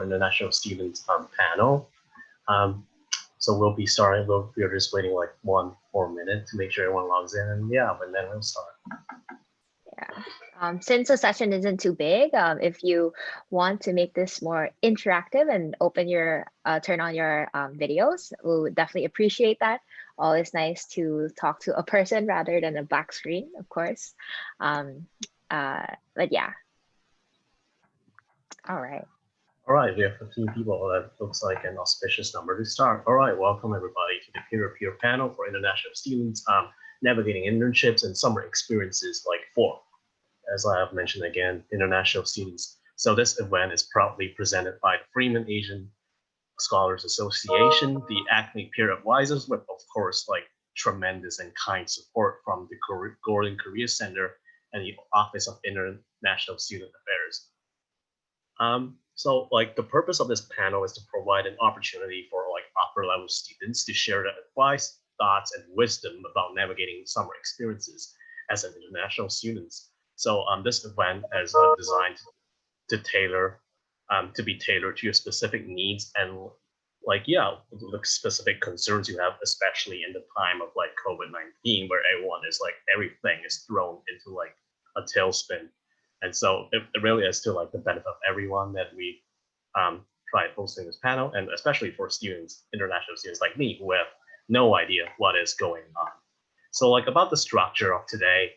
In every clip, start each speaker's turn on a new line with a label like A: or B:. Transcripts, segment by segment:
A: International Students panel. Um, so we'll be starting. We're just waiting like 1 more minute to make sure everyone logs in, and yeah, and then we'll start.
B: Yeah. Since the session isn't too big, if you want to make this more interactive and turn on your videos, we would definitely appreciate that. Always nice to talk to a person rather than a black screen, of course. But yeah. All right.
A: All right, we have 15 people. That looks like an auspicious number to start. All right, welcome everybody to the peer-to-peer panel for international students navigating internships and summer experiences like four. As I have mentioned again, international students. So this event is proudly presented by the Freeman Asian Scholars Association, the ACME Peer Advisors, with of course like tremendous and kind support from the Gordon Career Center and the Office of International Student Affairs. So like the purpose of this panel is to provide an opportunity for like upper level students to share their advice, thoughts, and wisdom about navigating summer experiences as an international students. So this event is designed to be tailored to your specific needs and like the specific concerns you have, especially in the time of like COVID-19, where everything is thrown into like a tailspin. And so it really is to like the benefit of everyone that we try hosting this panel, and especially for students, international students like me, who have no idea what is going on. So like about the structure of today,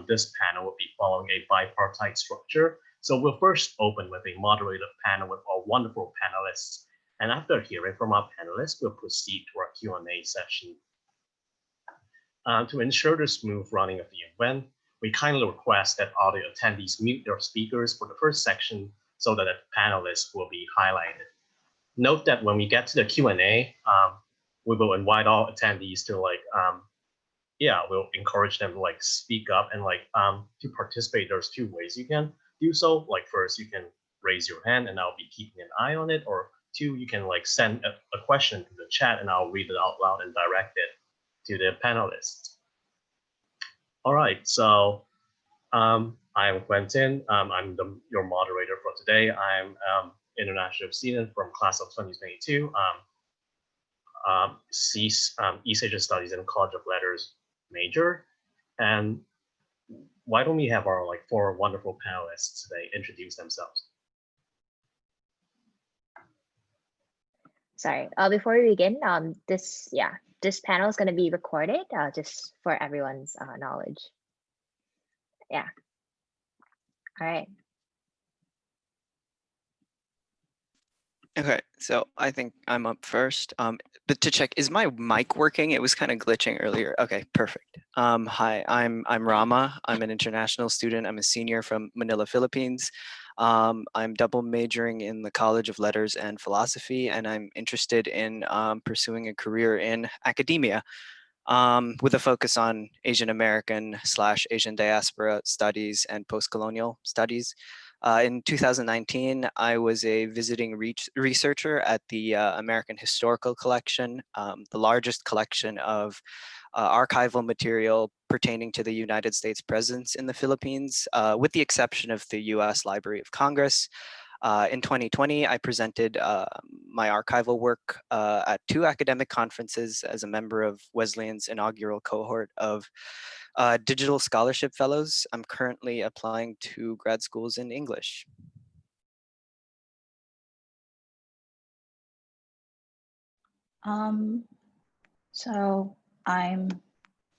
A: this panel will be following a bipartite structure. So we'll first open with a moderated panel with our wonderful panelists. And after hearing from our panelists, we'll proceed to our Q&A session. To ensure the smooth running of the event, we kindly request that all the attendees mute their speakers for the first section so that the panelists will be highlighted. Note that when we get to the Q&A, we will invite all attendees to we'll encourage them to like speak up and to participate. There's two ways you can do so. Like first, you can raise your hand and I'll be keeping an eye on it, or two, you can like send a question to the chat and I'll read it out loud and direct it to the panelists. All right, so I'm Quentin. I'm your moderator for today. I'm international student from class of 2022. East Asia Studies and College of Letters major. And why don't we have our like four wonderful panelists today introduce themselves?
B: Sorry, before we begin, this panel is going to be recorded just for everyone's knowledge. Yeah. All right.
C: Okay, so I think I'm up first. But to check, is my mic working? It was kind of glitching earlier. Okay, perfect. Hi, I'm Rama. I'm an international student. I'm a senior from Manila, Philippines. I'm double majoring in the College of Letters and Philosophy, and I'm interested in pursuing a career in academia with a focus on Asian American / Asian diaspora studies and post-colonial studies. In 2019, I was a visiting researcher at the American Historical Collection, the largest collection of archival material pertaining to the United States presence in the Philippines, with the exception of the US Library of Congress. In 2020, I presented my archival work at 2 academic conferences as a member of Wesleyan's inaugural cohort of digital scholarship fellows. I'm currently applying to grad schools in English.
D: So I'm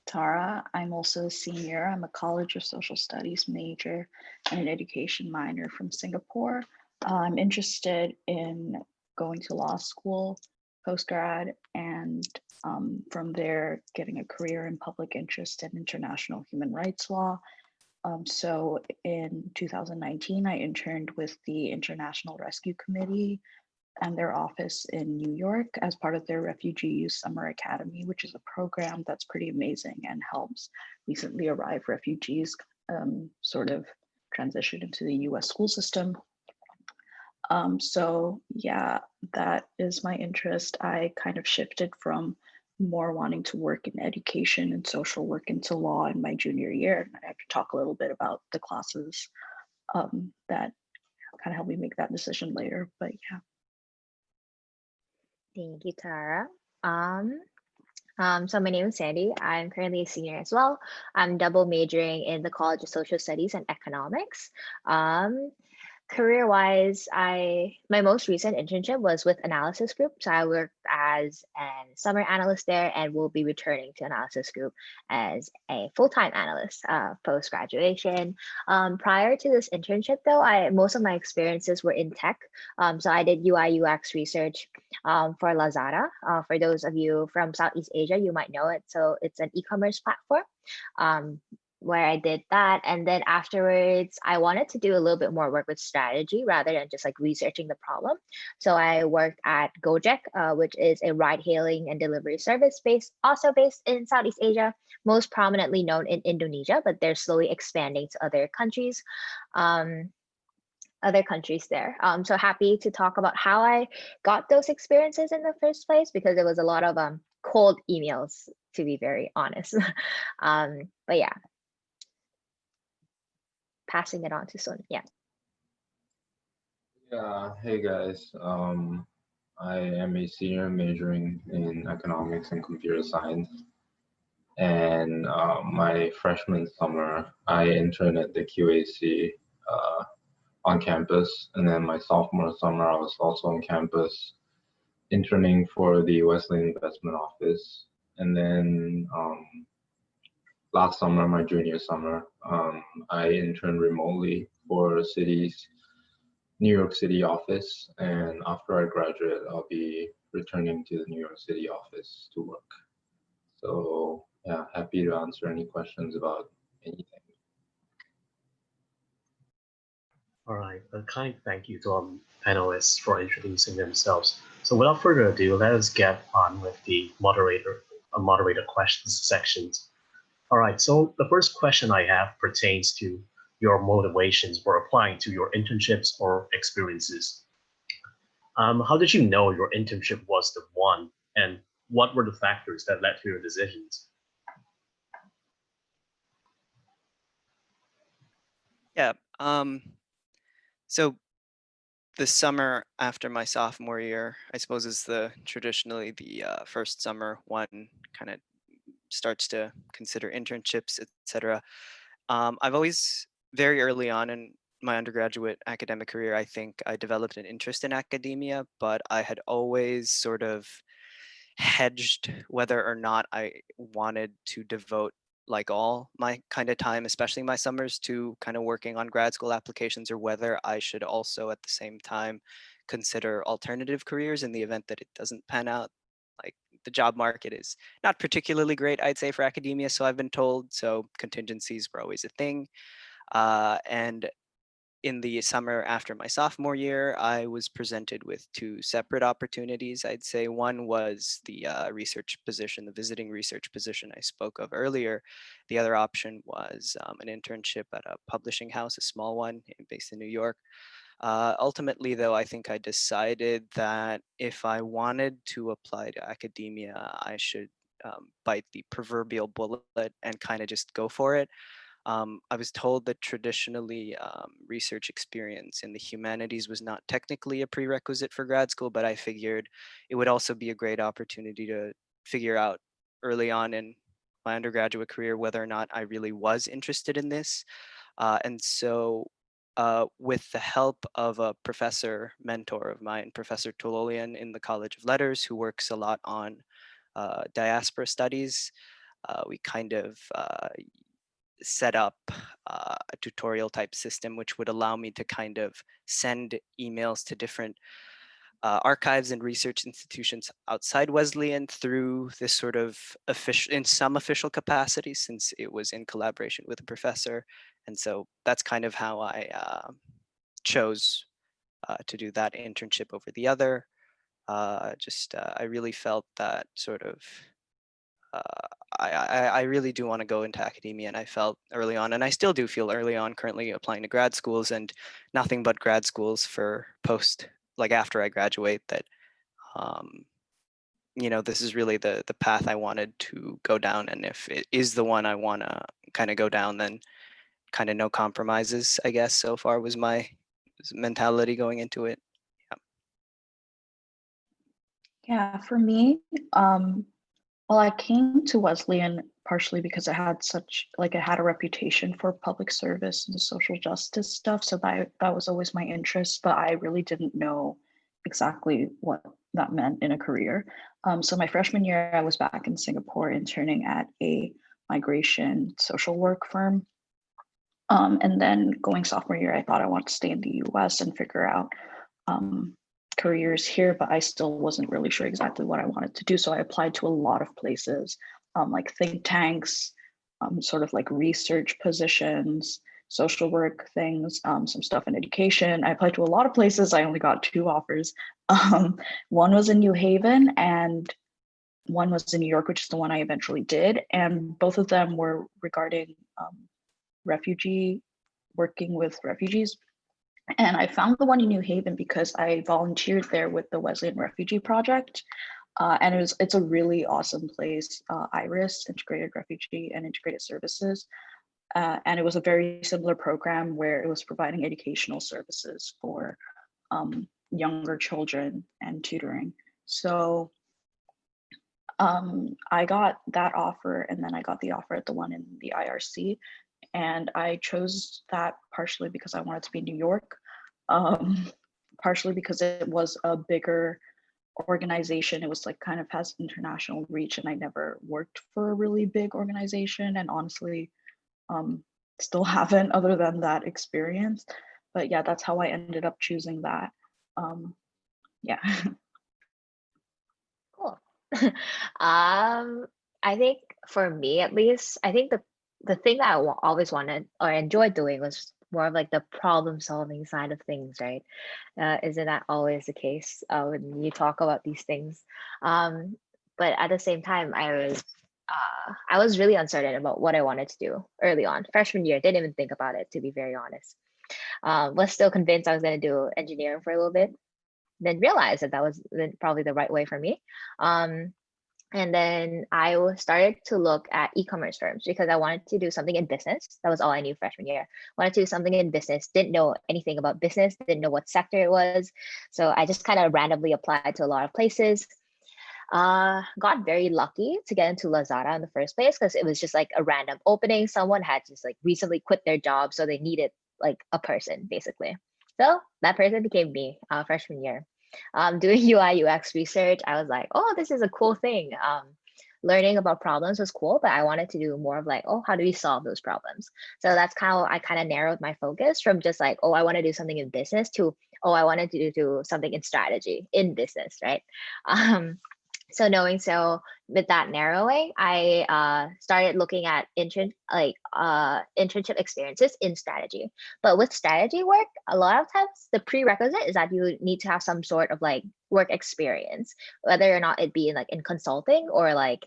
D: Tara. I'm also a senior. I'm a College of Social Studies major and an education minor from Singapore. I'm interested in going to law school, postgrad, and from there getting a career in public interest and international human rights law. So in 2019, I interned with the International Rescue Committee and their office in New York as part of their Refugee Youth Summer Academy, which is a program that's pretty amazing and helps recently arrived refugees sort of transition into the US school system. So yeah, that is my interest. I kind of shifted from more wanting to work in education and social work into law in my junior year. And I have to talk a little bit about the classes that kind of help me make that decision later. But yeah.
B: Thank you, Tara. So my name is Sandy. I'm currently a senior as well. I'm double majoring in the College of Social Studies and Economics. Career-wise, my most recent internship was with Analysis Group. So I worked as a summer analyst there and will be returning to Analysis Group as a full-time analyst post-graduation. Prior to this internship, though, most of my experiences were in tech. So I did UI UX research for Lazada. For those of you from Southeast Asia, you might know it. So it's an e-commerce platform. Where I did that. And then afterwards, I wanted to do a little bit more work with strategy rather than just like researching the problem. So I worked at Gojek, which is a ride hailing and delivery service also based in Southeast Asia, most prominently known in Indonesia, but they're slowly expanding to other countries. There. So happy to talk about how I got those experiences in the first place, because it was a lot of cold emails, to be very honest. But yeah. Passing it on to Sun. Yeah.
E: Yeah, hey guys. I am a senior majoring in economics and computer science. And my freshman summer, I interned at the QAC on campus. And then my sophomore summer, I was also on campus interning for the Wesleyan Investment Office. And then last summer, my junior summer, I interned remotely for City's New York City office. And after I graduate, I'll be returning to the New York City office to work. So yeah, happy to answer any questions about anything.
A: All right, a kind thank you to our panelists for introducing themselves. So without further ado, let us get on with the moderator questions sections. All right, so the first question I have pertains to your motivations for applying to your internships or experiences. How did you know your internship was the one, and what were the factors that led to your decisions?
C: Yeah. So the summer after my sophomore year, I suppose, is traditionally the first summer one kind of starts to consider internships, etc. I've always, very early on in my undergraduate academic career, I think I developed an interest in academia, but I had always sort of hedged whether or not I wanted to devote like all my kind of time, especially my summers, to kind of working on grad school applications, or whether I should also at the same time consider alternative careers in the event that it doesn't pan out. Like, the job market is not particularly great, I'd say, for academia, so I've been told. So contingencies were always a thing. And in the summer after my sophomore year, I was presented with two separate opportunities. I'd say one was the research position, the visiting research position I spoke of earlier. The other option was an internship at a publishing house, a small one based in New York. Ultimately, though, I think I decided that if I wanted to apply to academia, I should bite the proverbial bullet and kind of just go for it. I was told that traditionally research experience in the humanities was not technically a prerequisite for grad school, but I figured it would also be a great opportunity to figure out early on in my undergraduate career whether or not I really was interested in this. And so with the help of a professor mentor of mine, Professor Tololian in the College of Letters, who works a lot on diaspora studies, we kind of set up a tutorial type system which would allow me to kind of send emails to different archives and research institutions outside Wesleyan through this sort of in some official capacity, since it was in collaboration with a professor. And so that's kind of how I chose to do that internship over the other. I really felt that sort of I really do want to go into academia, and I felt early on, and I still do feel early on, currently applying to grad schools and nothing but grad schools for like after I graduate, that this is really the path I wanted to go down. And if it is the one I want to kind of go down, then kind of no compromises, I guess, so far was my mentality going into it?
D: Yeah, for me, well, I came to Wesleyan partially because it had it had a reputation for public service and social justice stuff. So that was always my interest, but I really didn't know exactly what that meant in a career. So my freshman year, I was back in Singapore interning at a migration social work firm. And then going sophomore year, I thought I wanted to stay in the US and figure out careers here, but I still wasn't really sure exactly what I wanted to do. So I applied to a lot of places, like think tanks, sort of like research positions, social work things, some stuff in education. I applied to a lot of places. I only got 2 offers. One was in New Haven and one was in New York, which is the one I eventually did. And both of them were regarding working with refugees. And I found the one in New Haven because I volunteered there with the Wesleyan Refugee Project. And it's a really awesome place, IRIS, Integrated Refugee and Integrated Services. And it was a very similar program where it was providing educational services for younger children and tutoring. So I got that offer, and then I got the offer at the one in the IRC. And I chose that partially because I wanted to be in New York, partially because it was a bigger organization. It was like kind of has international reach, and I never worked for a really big organization, and honestly, still haven't other than that experience. But yeah, that's how I ended up choosing that. Yeah.
B: Cool. I think for me at least, I think the thing that I always wanted or enjoyed doing was more of like the problem solving side of things, right? Isn't that always the case when you talk about these things? But at the same time, I was really uncertain about what I wanted to do early on. Freshman year, didn't even think about it, to be very honest. Was still convinced I was going to do engineering for a little bit, then realized that was probably the right way for me. And then I started to look at e-commerce firms because I wanted to do something in business. That was all I knew freshman year. Wanted to do something in business, didn't know anything about business, didn't know what sector it was. So I just kind of randomly applied to a lot of places. Got very lucky to get into Lazada in the first place because it was just like a random opening. Someone had just like recently quit their job, so they needed like a person basically. So that person became me freshman year. Doing UI UX research, I was like, oh, this is a cool thing. Learning about problems was cool, but I wanted to do more of like, oh, how do we solve those problems? So that's how I kind of narrowed my focus from just like, oh, I want to do something in business to, oh, I wanted to do something in strategy in business, right? So with that narrowing, I started looking at internship experiences in strategy. But with strategy work, a lot of times the prerequisite is that you need to have some sort of like work experience, whether or not it be like in consulting or like,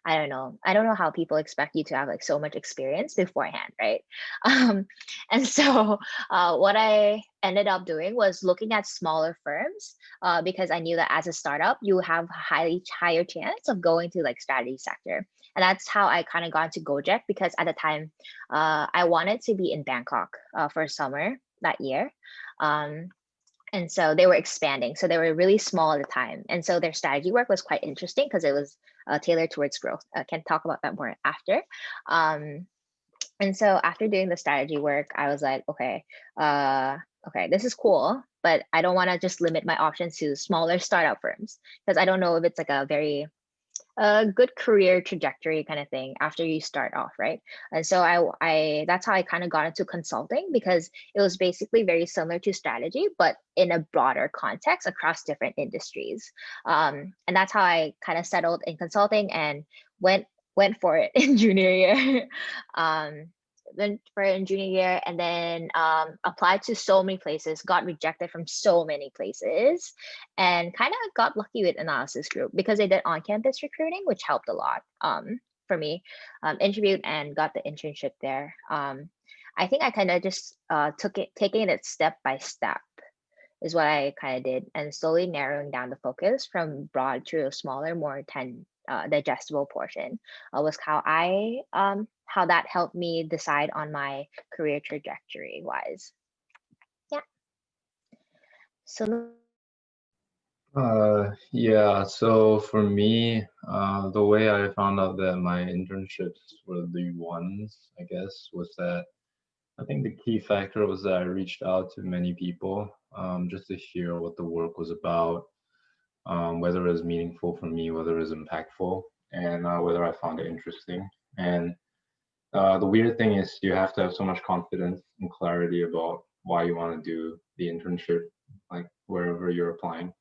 B: I don't know how people expect you to have like so much experience beforehand, right? And so what I ended up doing was looking at smaller firms because I knew that as a startup, you have a higher chance of going to like strategy sector. And that's how I kind of got into Gojek because at the time I wanted to be in Bangkok for summer that year. And so they were expanding. So they were really small at the time. And so their strategy work was quite interesting because it was tailored towards growth. I can talk about that more after. And so after doing the strategy work, I was like, okay, this is cool, but I don't want to just limit my options to smaller startup firms because I don't know if it's like a very good career trajectory kind of thing after you start off, right? And so I that's how I kind of got into consulting because it was basically very similar to strategy, but in a broader context across different industries. And that's how I kind of settled in consulting and went for it in junior year. Went for it in junior year and then applied to so many places, got rejected from so many places, and kind of got lucky with analysis group because they did on-campus recruiting, which helped a lot for me. Interviewed and got the internship there. I think I kind of just taking it step by step is what I kind of did, and slowly narrowing down the focus from broad to a smaller, more digestible portion was how that helped me decide on my career trajectory wise. Yeah. So
E: Yeah, so for me, the way I found out that my internships were the ones, I guess, was that I think the key factor was that I reached out to many people just to hear what the work was about, whether it was meaningful for me, whether it was impactful, and whether I found it interesting. And the weird thing is you have to have so much confidence and clarity about why you want to do the internship, like wherever you're applying,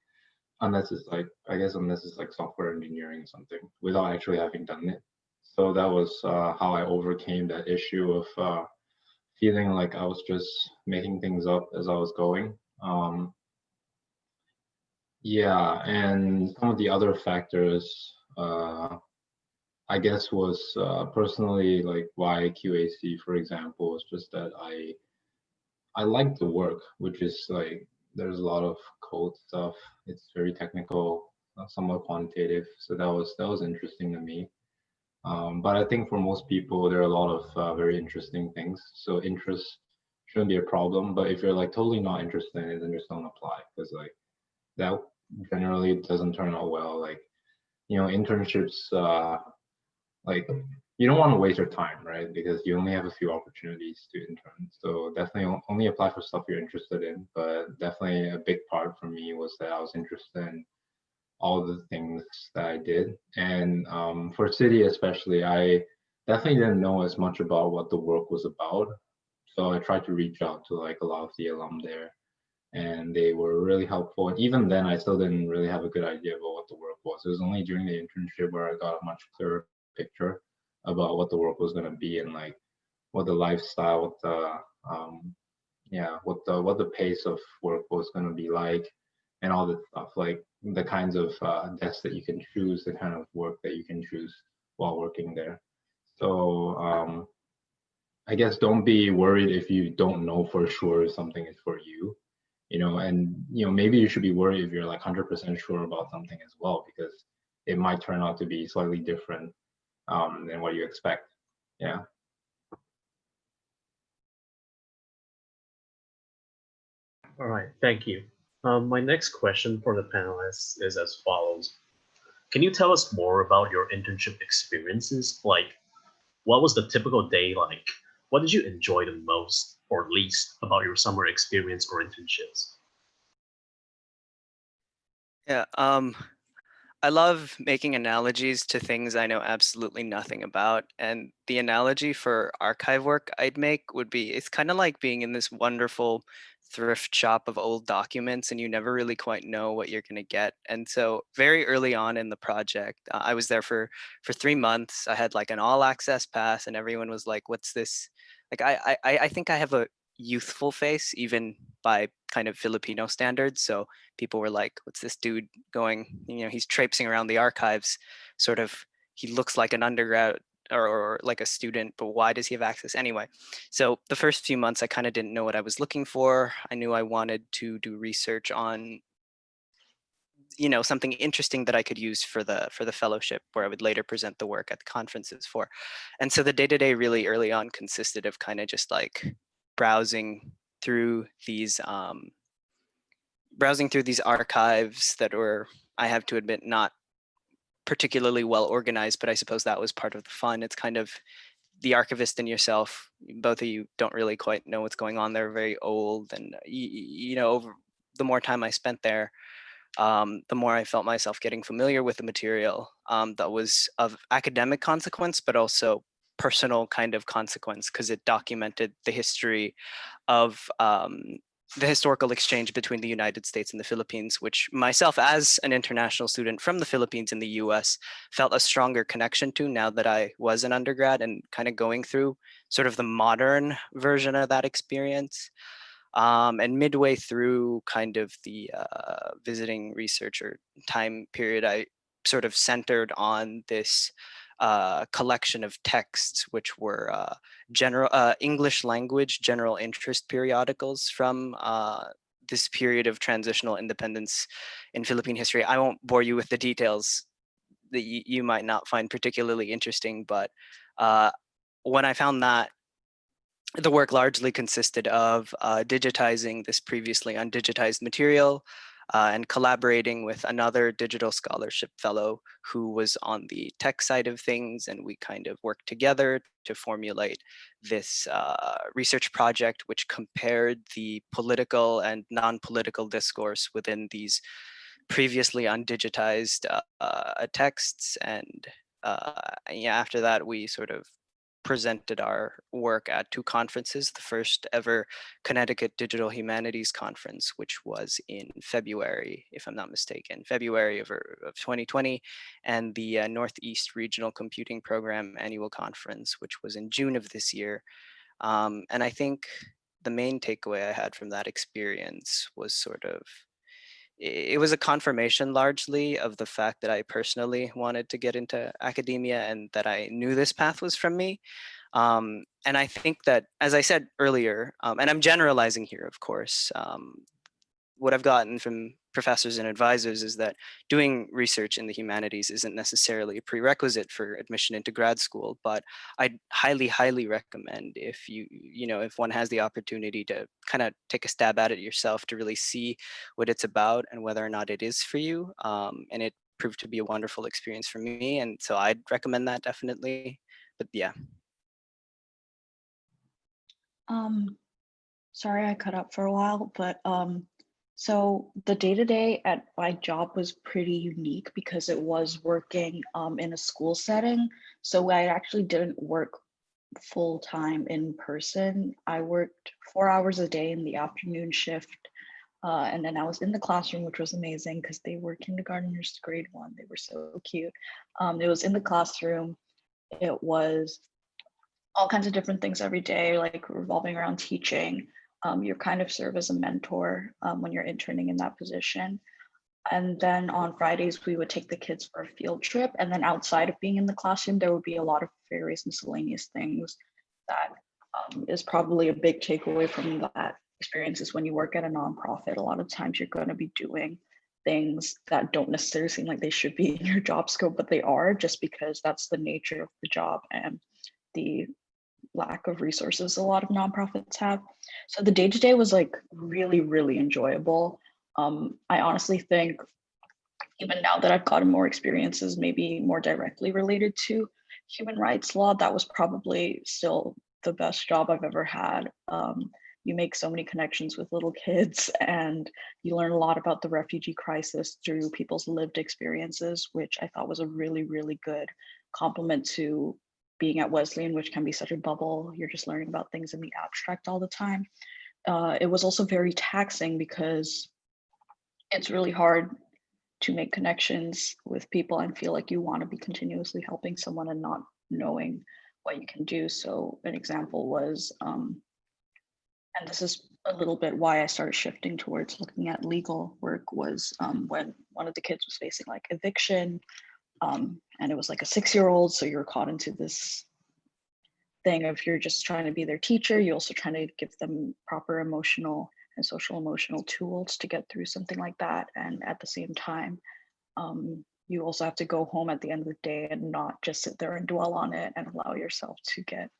E: unless it's like, I guess, unless it's like software engineering or something, without actually having done it. So that was how I overcame that issue of feeling like I was just making things up as I was going. Yeah, and some of the other factors, I guess, was personally like why QAC, for example, was just that I like the work, which is like there's a lot of code stuff. It's very technical, somewhat quantitative. So that was interesting to me. But I think for most people, there are a lot of very interesting things. So interest shouldn't be a problem. But if you're like totally not interested in it, then just don't apply because like that generally doesn't turn out well. Like internships, like you don't want to waste your time, right? Because you only have a few opportunities to intern. So definitely only apply for stuff you're interested in. But definitely a big part for me was that I was interested in all the things that I did. And for City especially, I definitely didn't know as much about what the work was about. So I tried to reach out to like a lot of the alum there, and they were really helpful. And even then, I still didn't really have a good idea about what the work was. It was only during the internship where I got a much clearer picture about what the work was going to be and like what the lifestyle, what the what the pace of work was going to be like, and all that stuff, like the kinds of desks that you can choose, the kind of work that you can choose while working there. So I guess don't be worried if you don't know for sure if something is for you, and maybe you should be worried if you're like 100% sure about something as well, because it might turn out to be slightly different than what you expect. Yeah.
A: All right, thank you. My next question for the panelists is as follows. Can you tell us more about your internship experiences? Like, what was the typical day like? What did you enjoy the most or least about your summer experience or internships?
C: Yeah, I love making analogies to things I know absolutely nothing about. And the analogy for archive work I'd make would be it's kind of like being in this wonderful thrift shop of old documents and you never really quite know what you're going to get. And so very early on in the project, I was there for 3 months. I had like an all access pass and everyone was like, what's this? Like I think I have a youthful face even by kind of Filipino standards. So people were like, what's this dude going, he's traipsing around the archives, sort of, he looks like an undergrad or like a student, but why does he have access anyway? So the first few months I kind of didn't know what I was looking for. I knew I wanted to do research on something interesting that I could use for the fellowship where I would later present the work at the conferences for. And so the day-to-day really early on consisted of kind of just like browsing through these archives that were, I have to admit, not particularly well organized, but I suppose that was part of the fun. It's kind of the archivist and yourself, both of you don't really quite know what's going on. They're very old, and over the more time I spent there, the more I felt myself getting familiar with the material that was of academic consequence, but also personal kind of consequence because it documented the history of the historical exchange between the United States and the Philippines, which myself, as an international student from the Philippines in the US, felt a stronger connection to now that I was an undergrad and kind of going through sort of the modern version of that experience. And midway through kind of the visiting researcher time period, I sort of centered on this collection of texts, which were general English language general interest periodicals from this period of transitional independence in Philippine history. I won't bore you with the details that you might not find particularly interesting, but when I found that, the work largely consisted of digitizing this previously undigitized material and collaborating with another digital scholarship fellow who was on the tech side of things. And we kind of worked together to formulate this research project, which compared the political and non-political discourse within these previously undigitized texts. And yeah, after that, we sort of presented our work at two conferences, the first ever Connecticut Digital Humanities Conference, which was in February, if I'm not mistaken, February of 2020, and the Northeast Regional Computing Program Annual Conference, which was in June of this year. And I think the main takeaway I had from that experience was sort of, it was a confirmation largely of the fact that I personally wanted to get into academia and that I knew this path was from me. And I think that, as I said earlier, and I'm generalizing here, of course, what I've gotten from professors and advisors is that doing research in the humanities isn't necessarily a prerequisite for admission into grad school, but I highly, highly recommend if if one has the opportunity to kind of take a stab at it yourself to really see what it's about and whether or not it is for you. And it proved to be a wonderful experience for me. And so I'd recommend that definitely. But yeah.
D: Sorry I cut up for a while, but so the day-to-day at my job was pretty unique because it was working in a school setting. So I actually didn't work full-time in person. I worked 4 hours a day in the afternoon shift. And then I was in the classroom, which was amazing because they were kindergartners to grade 1. They were so cute. It was in the classroom. It was all kinds of different things every day, like revolving around teaching. You kind of serve as a mentor when you're interning in that position. And then on Fridays, we would take the kids for a field trip. And then outside of being in the classroom, there would be a lot of various miscellaneous things that is probably a big takeaway from that experience is when you work at a nonprofit, a lot of times you're going to be doing things that don't necessarily seem like they should be in your job scope, but they are just because that's the nature of the job and the lack of resources a lot of nonprofits have. So the day-to-day was like really, really enjoyable. I honestly think even now that I've gotten more experiences, maybe more directly related to human rights law, that was probably still the best job I've ever had. You make so many connections with little kids and you learn a lot about the refugee crisis through people's lived experiences, which I thought was a really, really good complement to being at Wesleyan, which can be such a bubble. You're just learning about things in the abstract all the time. It was also very taxing because it's really hard to make connections with people and feel like you want to be continuously helping someone and not knowing what you can do. So an example was, and this is a little bit why I started shifting towards looking at legal work, was when one of the kids was facing like eviction, and it was like a 6-year-old. So you're caught into this thing of you're just trying to be their teacher. You're also trying to give them proper emotional and social emotional tools to get through something like that. And at the same time, you also have to go home at the end of the day and not just sit there and dwell on it and allow yourself to get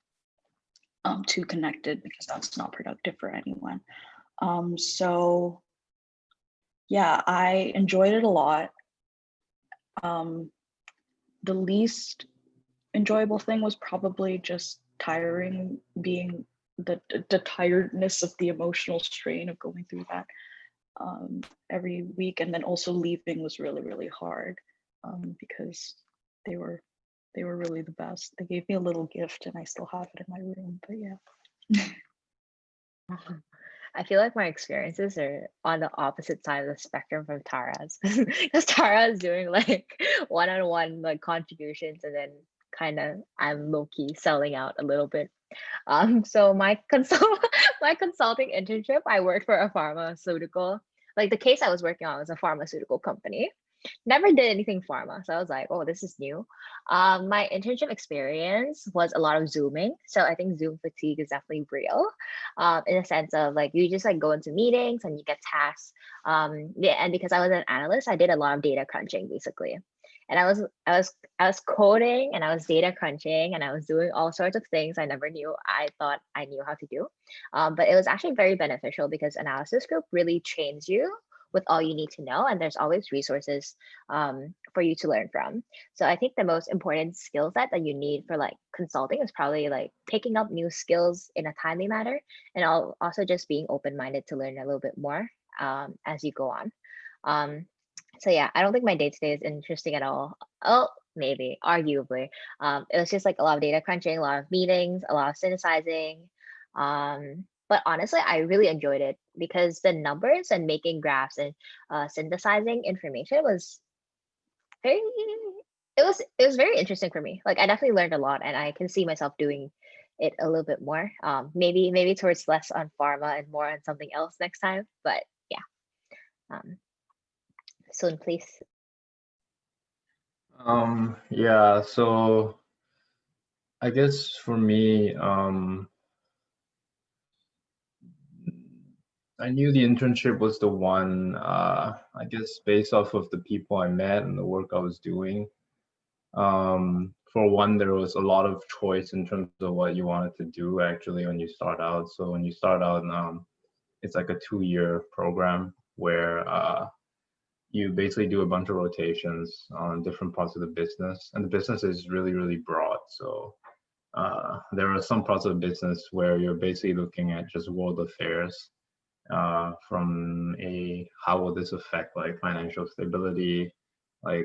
D: too connected, because that's not productive for anyone. So yeah, I enjoyed it a lot. The least enjoyable thing was probably just tiring, being the tiredness of the emotional strain of going through that every week. And then also leaving was really, really hard because they were really the best. They gave me a little gift and I still have it in my room, but yeah.
B: I feel like my experiences are on the opposite side of the spectrum from Tara's, because Tara is doing like one-on-one like contributions, and then kind of I'm low-key selling out a little bit. So my my consulting internship, I worked for a pharmaceutical. Like the case I was working on was a pharmaceutical company. Never did anything pharma, so I was like, oh, this is new. My internship experience was a lot of Zooming, so I think Zoom fatigue is definitely real, in a sense of like you just like go into meetings and you get tasks. Yeah, and because I was an analyst, I did a lot of data crunching basically. and I was coding and I was data crunching and I was doing all sorts of things I thought I knew how to do. But it was actually very beneficial because analysis group really trains you with all you need to know, and there's always resources for you to learn from. So I think the most important skill set that you need for like consulting is probably like picking up new skills in a timely manner, and also just being open-minded to learn a little bit more as you go on. So yeah, I don't think my day-to-day is interesting at all. Oh, maybe, arguably. It was just like a lot of data crunching, a lot of meetings, a lot of synthesizing. But honestly, I really enjoyed it because the numbers and making graphs and synthesizing information was very it was very interesting for me. Like I definitely learned a lot and I can see myself doing it a little bit more. Maybe towards less on pharma and more on something else next time. But yeah. Soon, please.
E: Yeah, so I guess for me, I knew the internship was the one, I guess based off of the people I met and the work I was doing. For one, there was a lot of choice in terms of what you wanted to do actually when you start out. So when you start out, it's like a 2-year program where you basically do a bunch of rotations on different parts of the business, and the business is really, really broad. So there are some parts of the business where you're basically looking at just world affairs from a how will this affect like financial stability, like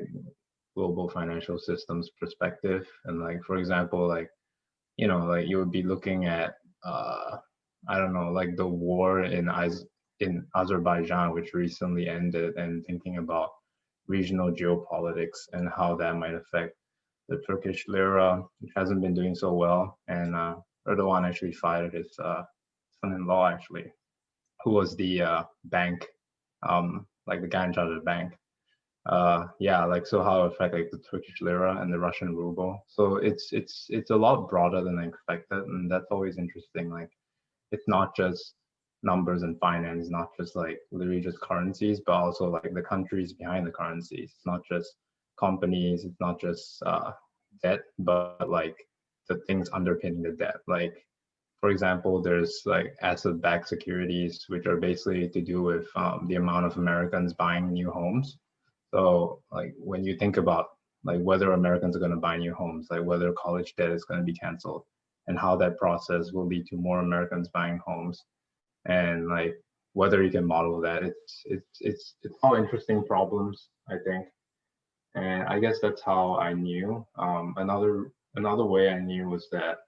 E: global financial systems perspective. And like for example, like like you would be looking at I don't know, like the war in Azerbaijan, which recently ended, and thinking about regional geopolitics and how that might affect the Turkish lira, which hasn't been doing so well. And Erdogan actually fired his son-in-law, actually, who was the bank, like the guy in charge of the bank. Yeah, like so how it affect like the Turkish lira and the Russian ruble. So it's a lot broader than I expected, and that's always interesting. Like it's not just numbers and finance, not just like literally just currencies, but also like the countries behind the currencies. It's not just companies, it's not just debt, but like the things underpinning the debt. Like for example, there's like asset-backed securities, which are basically to do with the amount of Americans buying new homes. So like when you think about like whether Americans are going to buy new homes, like whether college debt is going to be canceled, and how that process will lead to more Americans buying homes, and like whether you can model that, it's all interesting problems, I think. And I guess that's how I knew. Another way I knew was that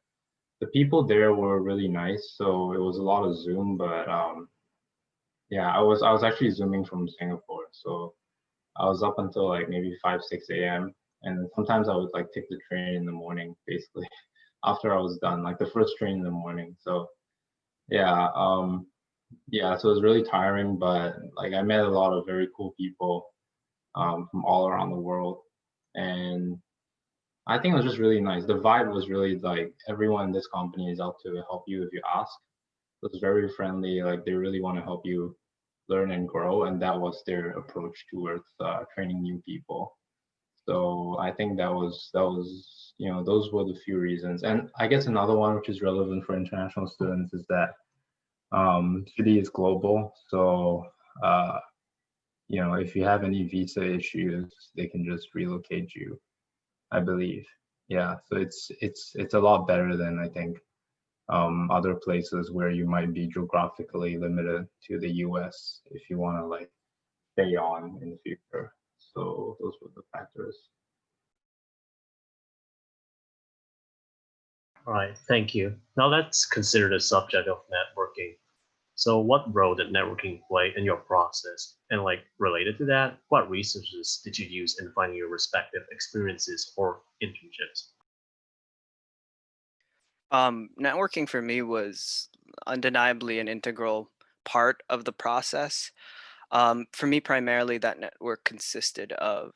E: the people there were really nice. So it was a lot of Zoom, but yeah, I was actually Zooming from Singapore. So I was up until like maybe 5, 6 a.m. And sometimes I would like take the train in the morning, basically, after I was done, like the first train in the morning. So yeah, yeah, so it was really tiring, but like I met a lot of very cool people from all around the world. And I think it was just really nice. The vibe was really like everyone in this company is out to help you if you ask. It was very friendly, like they really want to help you learn and grow, and that was their approach towards training new people. So I think that was those were the few reasons. And I guess another one which is relevant for international students is that city is global. So if you have any visa issues, they can just relocate you, I believe. Yeah, so it's a lot better than I think other places where you might be geographically limited to the US if you want to like stay on in the future. So those were the factors.
A: All right, thank you. Now let's consider the subject of networking. So what role did networking play in your process? And like related to that, what resources did you use in finding your respective experiences or internships?
C: Networking for me was undeniably an integral part of the process. For me, primarily, that network consisted of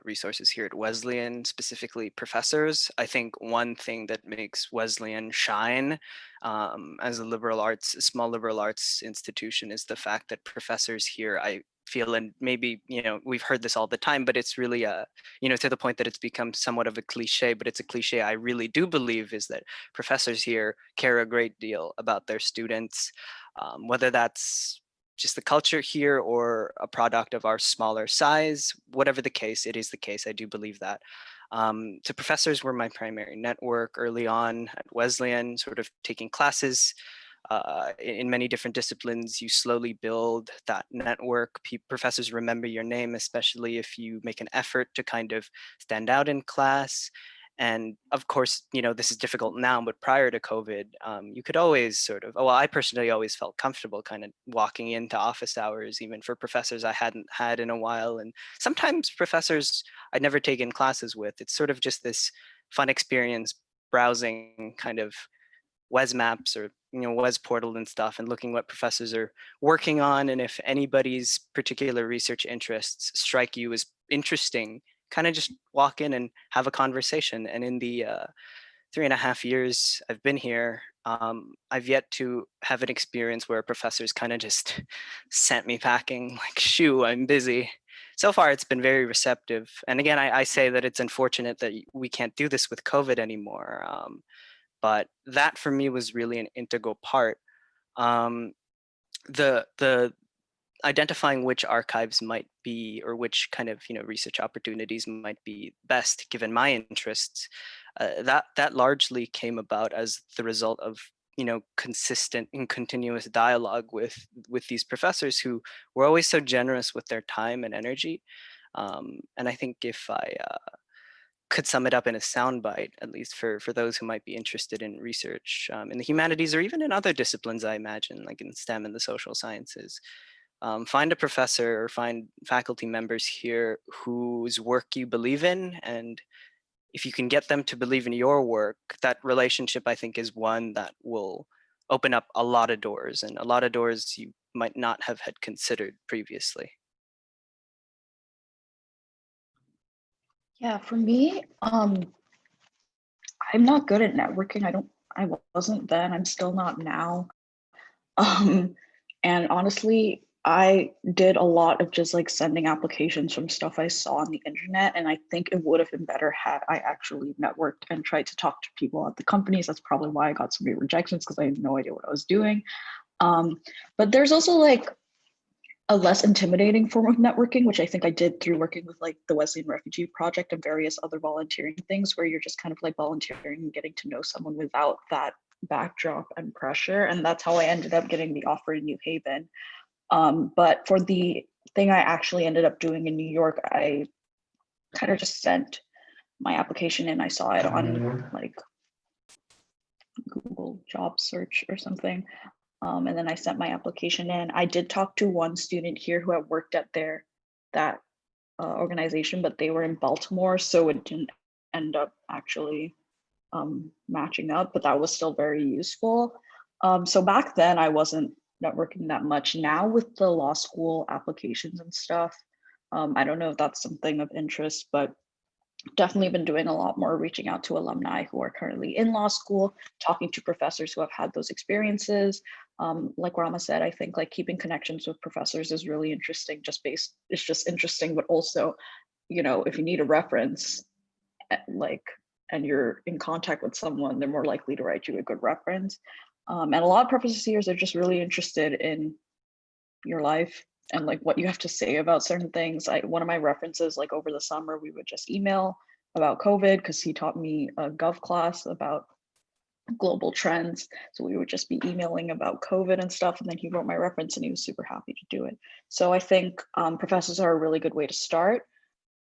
C: resources here at Wesleyan, specifically professors. I think one thing that makes Wesleyan shine as a small liberal arts institution is the fact that professors here, I feel, and maybe, we've heard this all the time, but it's really to the point that it's become somewhat of a cliche, but it's a cliche I really do believe, is that professors here care a great deal about their students, whether that's just the culture here or a product of our smaller size. Whatever the case, it is the case. I do believe that. So professors were my primary network early on at Wesleyan, sort of taking classes in many different disciplines. You slowly build that network. Professors remember your name, especially if you make an effort to kind of stand out in class. And of course, this is difficult now, but prior to COVID, you could always sort of, well, I personally always felt comfortable kind of walking into office hours, even for professors I hadn't had in a while. And sometimes professors I'd never taken classes with. It's sort of just this fun experience browsing kind of Wes Maps or Wes Portal and stuff, and looking what professors are working on. And if anybody's particular research interests strike you as interesting, kind of just walk in and have a conversation. And in the 3.5 years I've been here, I've yet to have an experience where professors kind of just sent me packing like, shoo, I'm busy. So far, it's been very receptive. And again, I say that it's unfortunate that we can't do this with COVID anymore. But that for me was really an integral part. The identifying which archives might be, or which kind of research opportunities might be best given my interests, that largely came about as the result of consistent and continuous dialogue with these professors who were always so generous with their time and energy. And I think if I could sum it up in a soundbite, at least for those who might be interested in research in the humanities, or even in other disciplines, I imagine, like in STEM and the social sciences. Find a professor or find faculty members here whose work you believe in, and if you can get them to believe in your work, that relationship, I think, is one that will open up a lot of doors, and a lot of doors you might not have had considered previously.
D: Yeah, for me, I'm not good at networking. I wasn't then, I'm still not now. And honestly, I did a lot of just like sending applications from stuff I saw on the internet. And I think it would have been better had I actually networked and tried to talk to people at the companies. That's probably why I got so many rejections, because I had no idea what I was doing. But there's also like a less intimidating form of networking, which I think I did through working with like the Wesleyan Refugee Project and various other volunteering things, where you're just kind of like volunteering and getting to know someone without that backdrop and pressure. And that's how I ended up getting the offer in New Haven. But for the thing I actually ended up doing in New York, I kind of just sent my application in. I saw it on like Google job search or something. And then I sent my application in. I did talk to one student here who had worked at that organization, but they were in Baltimore, so it didn't end up actually matching up, but that was still very useful. So back then I wasn't networking that much. Now with the law school applications and stuff, I don't know if that's something of interest, but definitely been doing a lot more reaching out to alumni who are currently in law school, talking to professors who have had those experiences. Like Rama said, I think like keeping connections with professors is really interesting. It's just interesting, but also, if you need a reference, and you're in contact with someone, they're more likely to write you a good reference. And a lot of professors here are just really interested in your life and like what you have to say about certain things. One of my references, like over the summer, we would just email about COVID because he taught me a gov class about global trends. So we would just be emailing about COVID and stuff. And then he wrote my reference and he was super happy to do it. So I think professors are a really good way to start.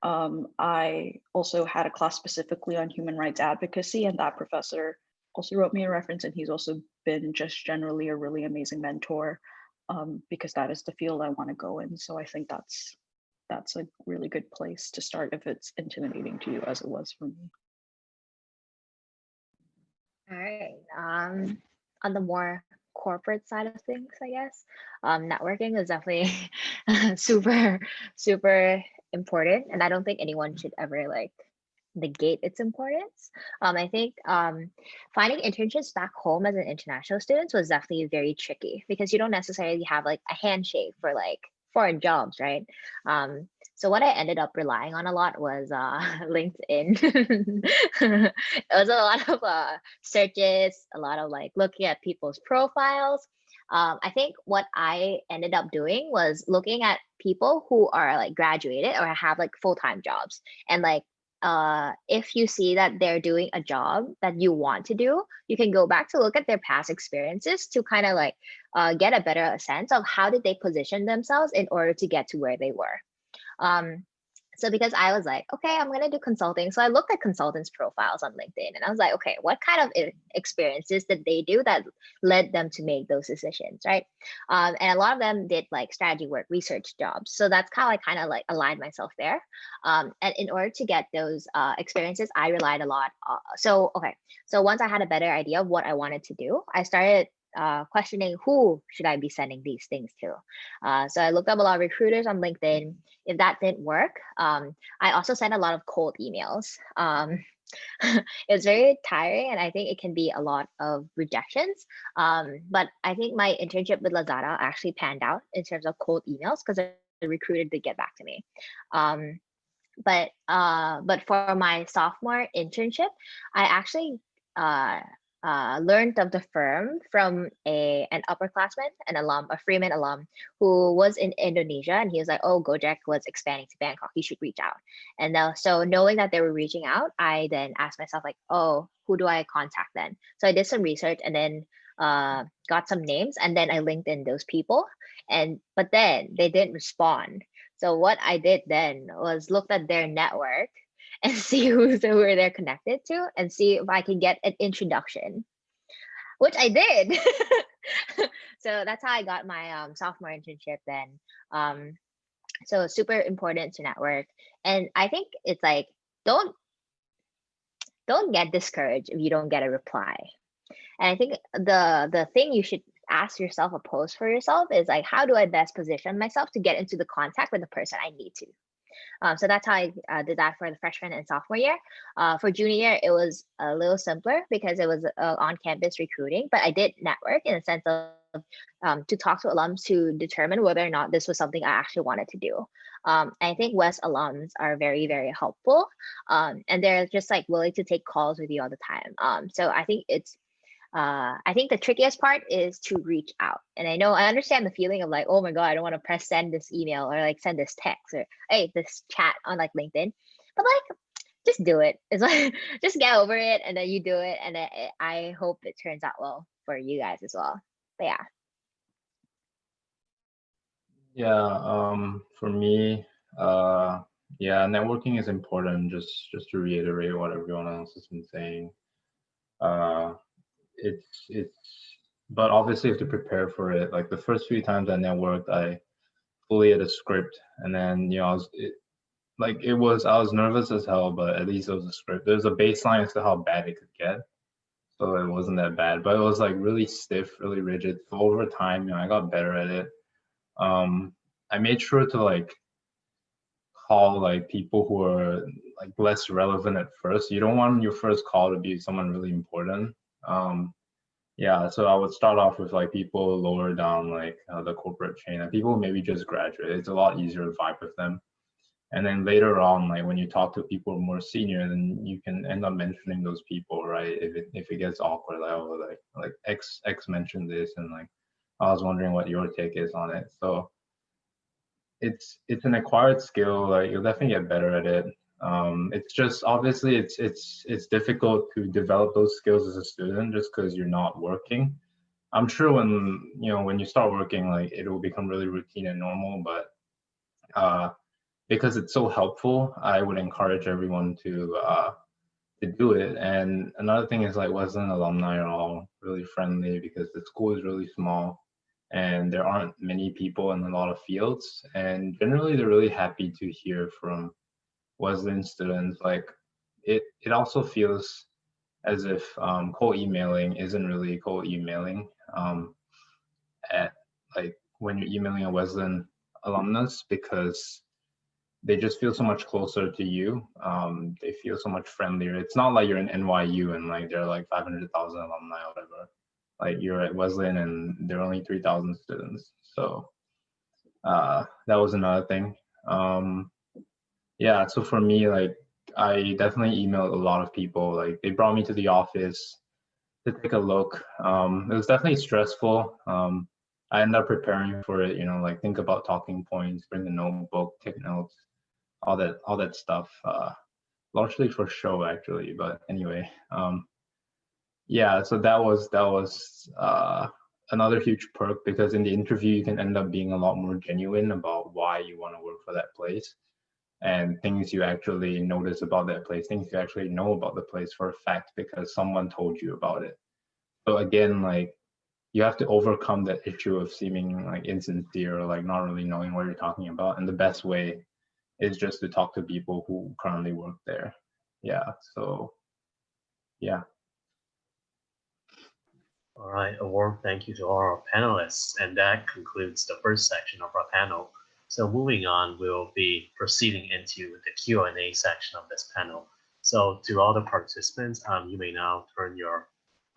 D: I also had a class specifically on human rights advocacy, and that professor also wrote me a reference, and he's also been just generally a really amazing mentor, because that is the field I want to go in. So I think that's a really good place to start if it's intimidating to you as it was for me.
B: All right. On the more corporate side of things, I guess, networking is definitely super, super important. And I don't think anyone should ever like negate its importance. I think finding internships back home as an international student was definitely very tricky because you don't necessarily have like a handshake for like foreign jobs, right? So what I ended up relying on a lot was LinkedIn. It was a lot of searches, a lot of like looking at people's profiles. I think what I ended up doing was looking at people who are like graduated or have like full-time jobs, and like if you see that they're doing a job that you want to do, you can go back to look at their past experiences to kind of like get a better sense of how did they position themselves in order to get to where they were. So because I was like, okay, I'm going to do consulting. So I looked at consultants' profiles on LinkedIn and I was like, okay, what kind of experiences did they do that led them to make those decisions, right? And a lot of them did like strategy work, research jobs. So that's how I kind of like aligned myself there. And in order to get those experiences, I relied a lot. So once I had a better idea of what I wanted to do, I started questioning who should I be sending these things to. So I looked up a lot of recruiters on LinkedIn. If that didn't work, I also sent a lot of cold emails. It's very tiring, and I think it can be a lot of rejections. But I think my internship with Lazada actually panned out in terms of cold emails because the recruiter did get back to me. But for my sophomore internship, I actually learned of the firm from an upperclassman, an alum, a Freeman alum who was in Indonesia, and he was like, "Oh, Gojek was expanding to Bangkok. You should reach out." And so knowing that they were reaching out, I then asked myself like, "Oh, who do I contact then?" So I did some research and then got some names, and then I linked in those people, but then they didn't respond. So what I did then was looked at their network and see who they're connected to and see if I can get an introduction, which I did. So that's how I got my sophomore internship then. So super important to network. And I think it's like, don't get discouraged if you don't get a reply. And I think the thing you should ask yourself or pose for yourself is like, how do I best position myself to get into the contact with the person I need to? So that's how I did that for the freshman and sophomore year. For junior year, it was a little simpler because it was on-campus recruiting, but I did network in a sense of to talk to alums to determine whether or not this was something I actually wanted to do. I think West alums are very, very helpful, and they're just like willing to take calls with you all the time. So I think I think the trickiest part is to reach out. And I understand the feeling of like, oh my God, I don't want to press send this email or like send this text or hey, this chat on like LinkedIn. But like, just do it. It's like, just get over it and then you do it. And I hope it turns out well for you guys as well. But yeah.
E: Yeah, for me, yeah, networking is important. Just to reiterate what everyone else has been saying. It's but obviously you have to prepare for it. Like the first few times I networked, I fully had a script, and then I was nervous as hell, but at least it was a script. There's a baseline as to how bad it could get, so it wasn't that bad. But it was like really stiff, really rigid. So over time, I got better at it. I made sure to like call like people who are like less relevant at first. You don't want your first call to be someone really important. Yeah, so I would start off with like people lower down like the corporate chain, and people maybe just graduate. It's a lot easier to vibe with them. And then later on, like when you talk to people more senior, then you can end up mentioning those people, right? If it gets awkward, like oh, like X mentioned this, and like I was wondering what your take is on it. So it's an acquired skill. Like you'll definitely get better at it. It's just obviously it's difficult to develop those skills as a student just because you're not working. I'm sure when you start working, like it will become really routine and normal. But because it's so helpful, I would encourage everyone to do it. And another thing is like Wesleyan alumni are all really friendly because the school is really small and there aren't many people in a lot of fields. And generally, they're really happy to hear from Wesleyan students. Like it also feels as if cold emailing isn't really cold emailing. At like when you're emailing a Wesleyan alumnus because they just feel so much closer to you. They feel so much friendlier. It's not like you're in NYU and like there are like 500,000 alumni or whatever. Like you're at Wesleyan and there are only 3,000 students. So That was another thing. Yeah, so for me, like, I definitely emailed a lot of people. Like, they brought me to the office to take a look. It was definitely stressful. I ended up preparing for it, like think about talking points, bring the notebook, take notes, all that stuff. Largely for show actually, but anyway. Yeah, so that was another huge perk, because in the interview you can end up being a lot more genuine about why you want to work for that place, and things you actually notice about that place, things you actually know about the place for a fact because someone told you about it. So again, like, you have to overcome that issue of seeming like insincere or like not really knowing what you're talking about. And the best way is just to talk to people who currently work there. Yeah. So yeah.
A: All right, a warm thank you to all our panelists, and that concludes the first section of our panel. So moving on, we'll be proceeding into the Q&A section of this panel. So to all the participants, you may now turn your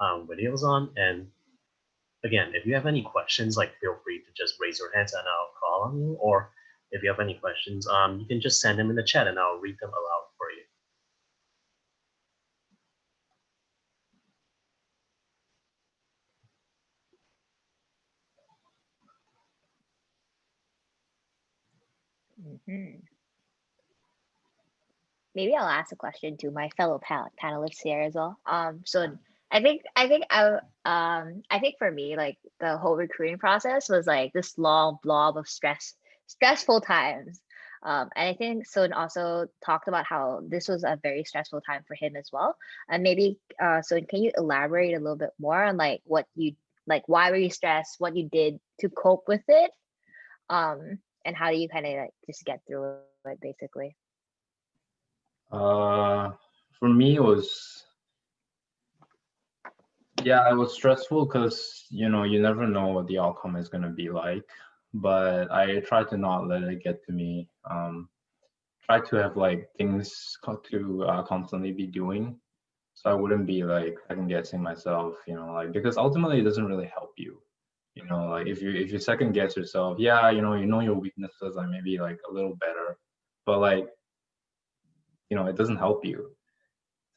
A: videos on, and again, if you have any questions, like feel free to just raise your hands and I'll call on you, or if you have any questions, you can just send them in the chat and I'll read them aloud for you.
B: Mhm. Maybe I'll ask a question to my fellow panelists here as well. So I think for me, like the whole recruiting process was like this long blob of stressful times. And I think Sun also talked about how this was a very stressful time for him as well. And maybe Sun, can you elaborate a little bit more on like why were you stressed, what you did to cope with it, and how do you kind of like just get through it basically?
E: For me, it was stressful because you never know what the outcome is going to be like. But I try to not let it get to me. Try to have like things to constantly be doing, so I wouldn't be like second guessing myself. Like, because ultimately it doesn't really help you. Like if you second guess yourself, yeah, you know your weaknesses are maybe like a little better, but like it doesn't help you.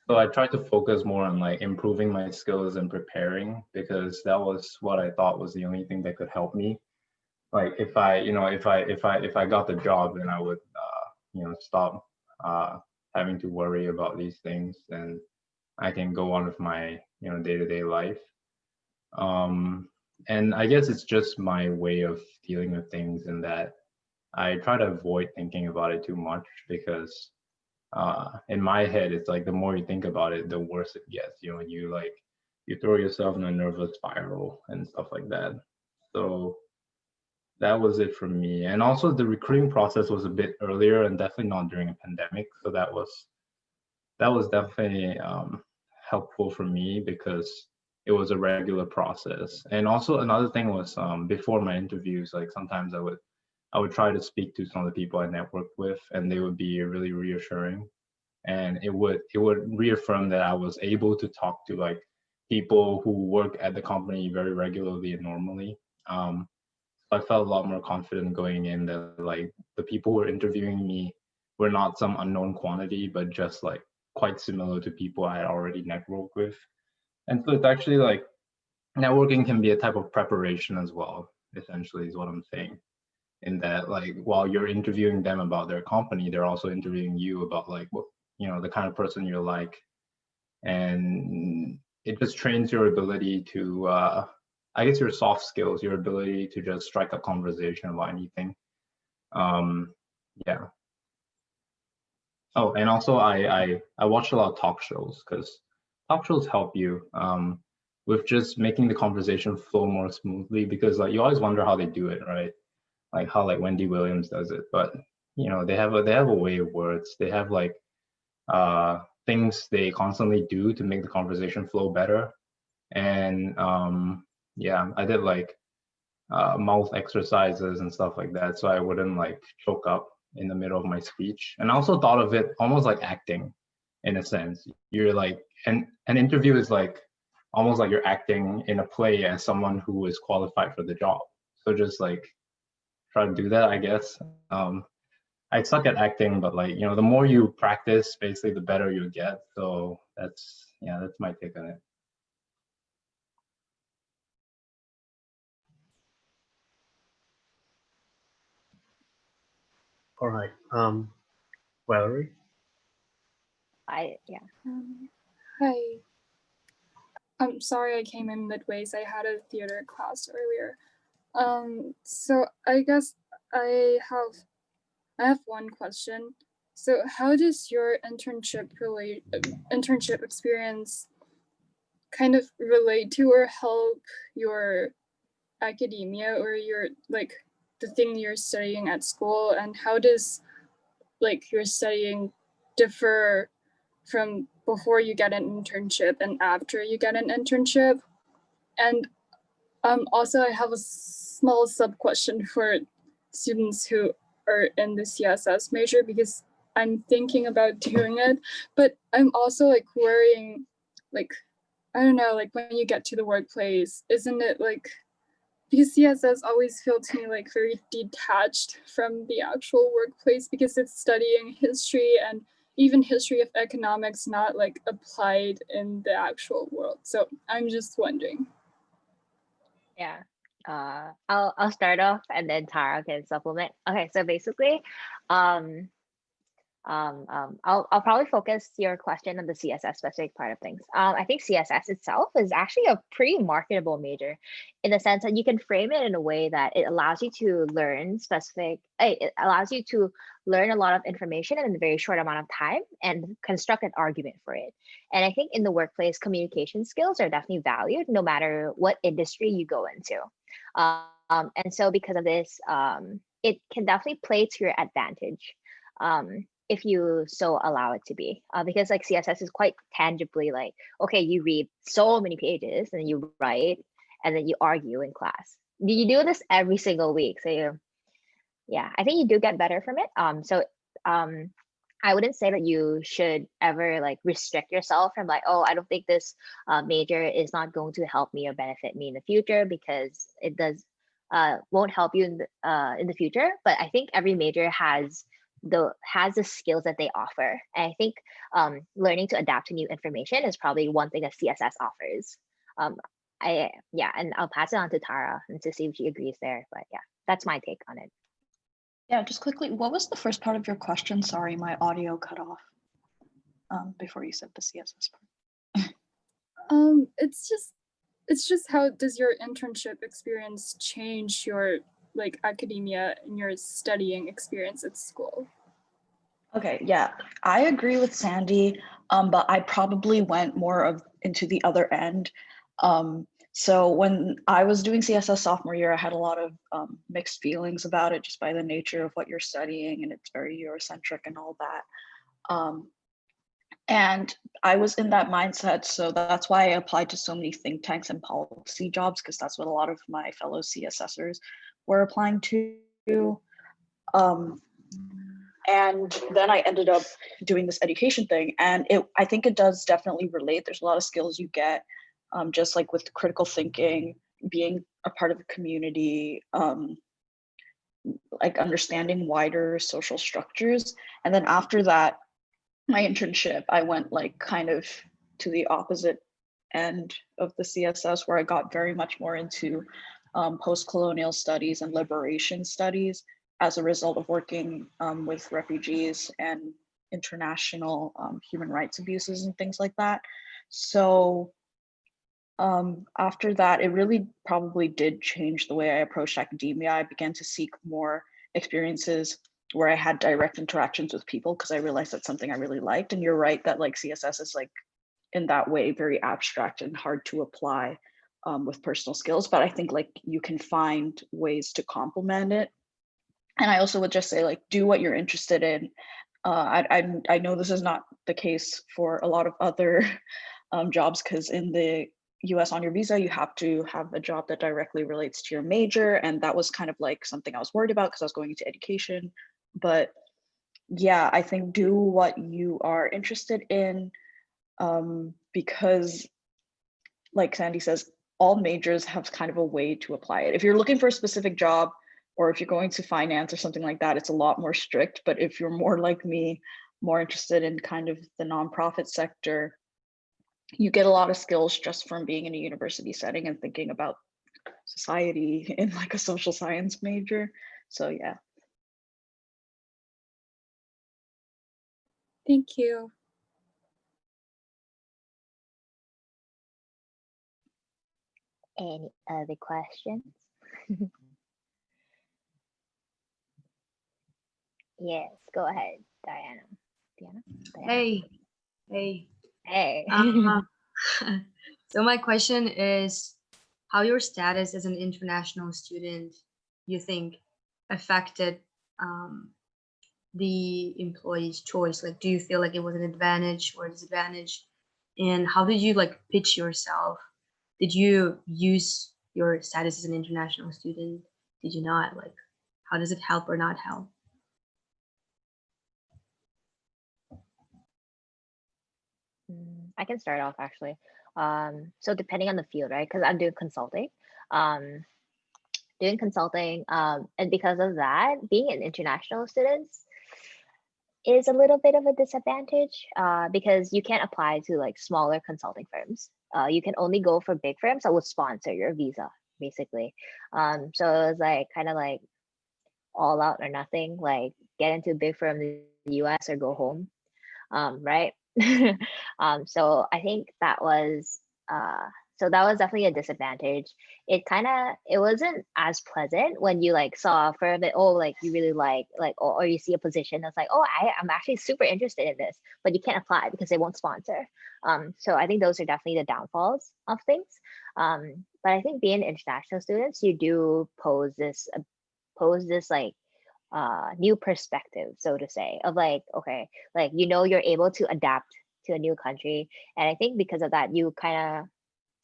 E: So I tried to focus more on like improving my skills and preparing, because that was what I thought was the only thing that could help me. Like if I got the job, then I would stop having to worry about these things, and I can go on with my day-to-day life. And I guess it's just my way of dealing with things, in that I try to avoid thinking about it too much, because in my head it's like the more you think about it, the worse it gets. You throw yourself in a nervous spiral and stuff like that. So that was it for me. And also the recruiting process was a bit earlier, and definitely not during a pandemic, so that was definitely helpful for me, because it was a regular process. And also another thing was, before my interviews, like sometimes I would try to speak to some of the people I networked with, and they would be really reassuring, and it would reaffirm that I was able to talk to like people who work at the company very regularly and normally. I felt a lot more confident going in, that like the people who were interviewing me were not some unknown quantity, but just like quite similar to people I had already networked with. And so it's actually like networking can be a type of preparation as well, essentially, is what I'm saying. In that, like, while you're interviewing them about their company, they're also interviewing you about like what the kind of person you're like. And it just trains your ability to I guess your soft skills, your ability to just strike a conversation about anything. um yeah. Oh, and also I watch a lot of talk shows, because talk shows help you with just making the conversation flow more smoothly, because like you always wonder how they do it, right? Like how like Wendy Williams does it. But they have a way of words. They have like things they constantly do to make the conversation flow better. And yeah, I did like mouth exercises and stuff like that, so I wouldn't like choke up in the middle of my speech. And I also thought of it almost like acting, in a sense. You're like, an interview is like almost like you're acting in a play as someone who is qualified for the job. So just like try to do that, I guess. I suck at acting, but like, the more you practice, basically the better you get. So that's my take on it.
A: All right. Valerie?
B: Yeah.
F: Hi. I'm sorry I came in midways. I had a theater class earlier. So I guess I have one question. So how does your internship experience kind of relate to or help your academia or your the thing you're studying at school, and how does your studying differ from before you get an internship and after you get an internship? And also I have a small sub question for students who are in the CSS major, because I'm thinking about doing it, but I'm also worrying, I don't know, when you get to the workplace, isn't it because CSS always felt to me very detached from the actual workplace, because it's studying history, and even history of economics not applied in the actual world. So I'm just wondering.
B: Yeah. I'll start off and then Tara can supplement. Okay, so basically, I'll probably focus your question on the CSS specific part of things. I think CSS itself is actually a pretty marketable major, in the sense that you can frame it in a way that it allows you to learn it allows you to learn a lot of information in a very short amount of time and construct an argument for it. And I think in the workplace, communication skills are definitely valued no matter what industry you go into. And so because of this, it can definitely play to your advantage. If you so allow it to be, because CSS is quite tangibly okay, you read so many pages and you write and then you argue in class. You do this every single week, so I think you do get better from it. I wouldn't say that you should ever restrict yourself from oh, I don't think this major is not going to help me or benefit me in the future, because it won't help you in the future. But I think every major has the skills that they offer, and I think learning to adapt to new information is probably one thing that CSS offers. And I'll pass it on to Tara and to see if she agrees there. But yeah, that's my take on it.
D: Yeah, just quickly, what was the first part of your question? Sorry, my audio cut off before you said the CSS part.
F: It's just how does your internship experience change your academia and your studying experience at school?
D: Okay, yeah, I agree with Sandy, but I probably went more into the other end. So when I was doing CSS sophomore year, I had a lot of mixed feelings about it, just by the nature of what you're studying, and it's very Eurocentric and all that. And I was in that mindset, so that's why I applied to so many think tanks and policy jobs, because that's what a lot of my fellow CSSers were applying to. And then I ended up doing this education thing, and I think it does definitely relate. There's a lot of skills you get, just with critical thinking, being a part of a community, understanding wider social structures. And then after that, my internship, I went kind of to the opposite end of the CSS, where I got very much more into post-colonial studies and liberation studies, as a result of working with refugees and international human rights abuses and things like that. So after that, it really probably did change the way I approached academia. I began to seek more experiences where I had direct interactions with people, because I realized that's something I really liked. And you're right that CSS is in that way very abstract and hard to apply with personal skills, but I think you can find ways to complement it. And I also would just say, do what you're interested in. I know this is not the case for a lot of other jobs, because in the US on your visa, you have to have a job that directly relates to your major. And that was kind of something I was worried about, because I was going into education. But yeah, I think do what you are interested in, because like Sandy says, all majors have kind of a way to apply it. If you're looking for a specific job, or if you're going to finance or something like that, it's a lot more strict. But if you're more like me, more interested in kind of the nonprofit sector, you get a lot of skills just from being in a university setting and thinking about society in like a social science major. So yeah.
F: Thank you.
B: Any other questions? Yes, go ahead, Diana. Diana?
G: Hey, hey.
B: Hey.
G: So my question is, how your status as an international student, you think, affected the employee's choice? Like, do you feel like it was an advantage or a disadvantage? And how did you like pitch yourself? Did you use your status as an international student? Did you not? Like, how does it help or not help?
B: I can start off actually. So depending on the field, right? Because I'm doing consulting. Um, and because of that, being an international student is a little bit of a disadvantage because you can't apply to like smaller consulting firms. You can only go for big firms that would sponsor your visa, basically. So it was like kind of like all out or nothing, like get into a big firm in the US or go home, right? So I think that was definitely a disadvantage. It wasn't as pleasant when you like saw a firm that, oh, like you really like or you see a position that's like, oh, I'm actually super interested in this, but you can't apply because they won't sponsor. So I think those are definitely the downfalls of things. But I think being international students, you do pose this like new perspective, so to say, of like, okay, like you're able to adapt to a new country, and I think because of that, you kind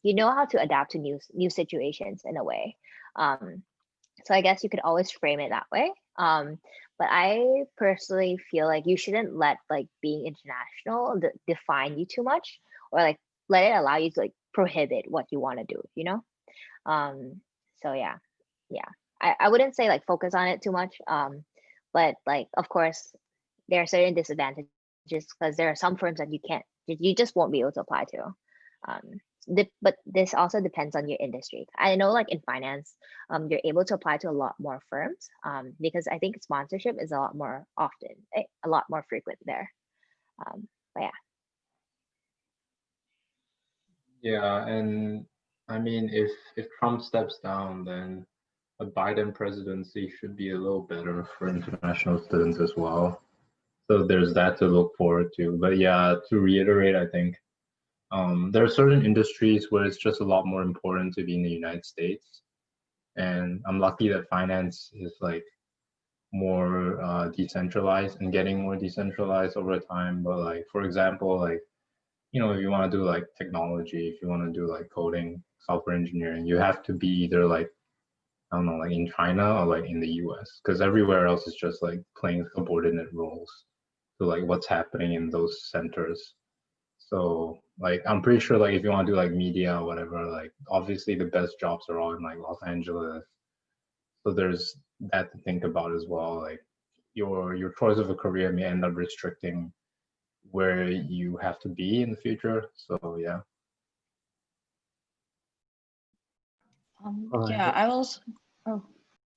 B: of know how to adapt to new situations in a way. So I guess you could always frame it that way. But I personally feel like you shouldn't let like being international define you too much, or like let it allow you to like prohibit what you want to do, so yeah. I wouldn't say like focus on it too much. But like of course there are certain disadvantages because there are some firms that you just won't be able to apply to. But this also depends on your industry. I know like in finance, you're able to apply to a lot more firms because I think sponsorship is a lot more frequent there. But yeah.
E: Yeah, and I mean, if Trump steps down, then a Biden presidency should be a little better for international students as well. So there's that to look forward to. But yeah, to reiterate, I think there are certain industries where it's just a lot more important to be in the United States. And I'm lucky that finance is like more decentralized and getting more decentralized over time. But like, for example, like, if you want to do like technology, if you want to do like coding, software engineering, you have to be either like, I don't know, like in China or like in the US, because everywhere else is just like playing subordinate roles to like what's happening in those centers. So like I'm pretty sure like if you want to do like media or whatever, like obviously the best jobs are all in like Los Angeles. So there's that to think about as well. Like your choice of a career may end up restricting where you have to be in the future. So yeah.
D: Yeah, I was. Oh,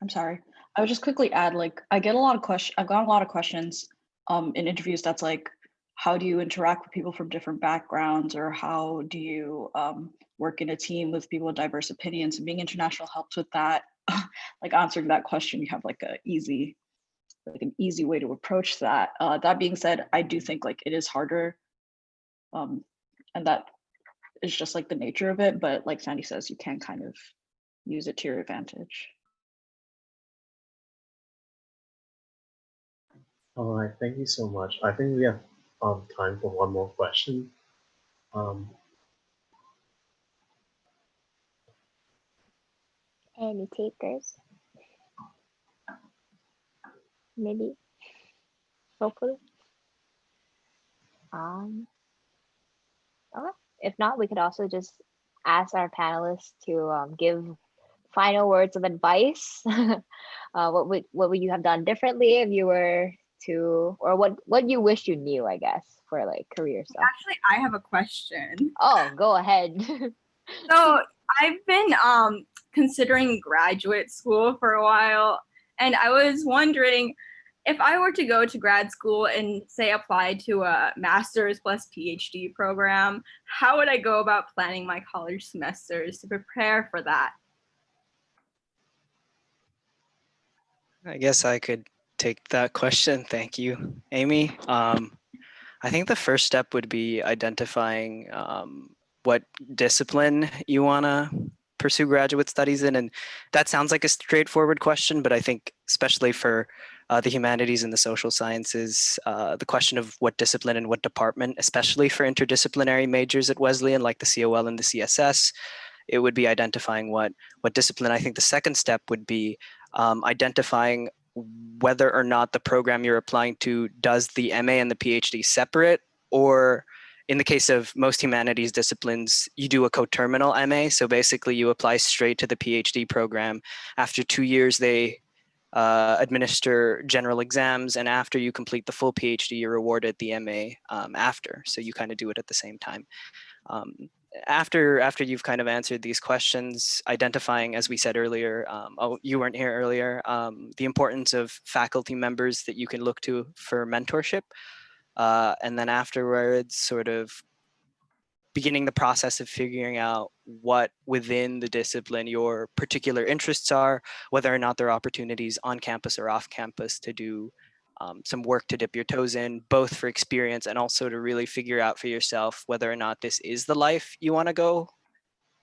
D: I'm sorry. I would just quickly add, like, I get a lot of questions. I've gotten a lot of questions in interviews that's like, how do you interact with people from different backgrounds, or how do you work in a team with people with diverse opinions? And being international helps with that. Like answering that question, you have like an easy way to approach that. That being said, I do think like it is harder, and that is just like the nature of it. But like Sandy says, you can kind of use it to your advantage.
A: All right, thank you so much. I think we have time for one more question.
B: Any takers? Maybe. Hopefully. Okay. If not, we could also just ask our panelists to give final words of advice? What would you have done differently if you were to, or what you wish you knew, I guess, for like career stuff?
H: Actually, I have a question.
B: Oh, go ahead.
H: So I've been considering graduate school for a while, and I was wondering if I were to go to grad school and say apply to a master's plus PhD program, how would I go about planning my college semesters to prepare for that?
C: I guess I could take that question. Thank you, Amy. I think the first step would be identifying what discipline you want to pursue graduate studies in. And that sounds like a straightforward question, but I think especially for the humanities and the social sciences, the question of what discipline and what department, especially for interdisciplinary majors at Wesleyan, like the COL and the CSS, it would be identifying what discipline. I think the second step would be identifying whether or not the program you're applying to does the MA and the PhD separate, or in the case of most humanities disciplines, you do a coterminal MA. So basically you apply straight to the PhD program. After 2 years, they administer general exams, and after you complete the full PhD, you're awarded the MA after. So you kind of do it at the same time. After you've kind of answered these questions, identifying, as we said earlier, you weren't here earlier, the importance of faculty members that you can look to for mentorship. And then afterwards, sort of beginning the process of figuring out what within the discipline your particular interests are, whether or not there are opportunities on campus or off campus to do some work to dip your toes in, both for experience and also to really figure out for yourself whether or not this is the life you want to go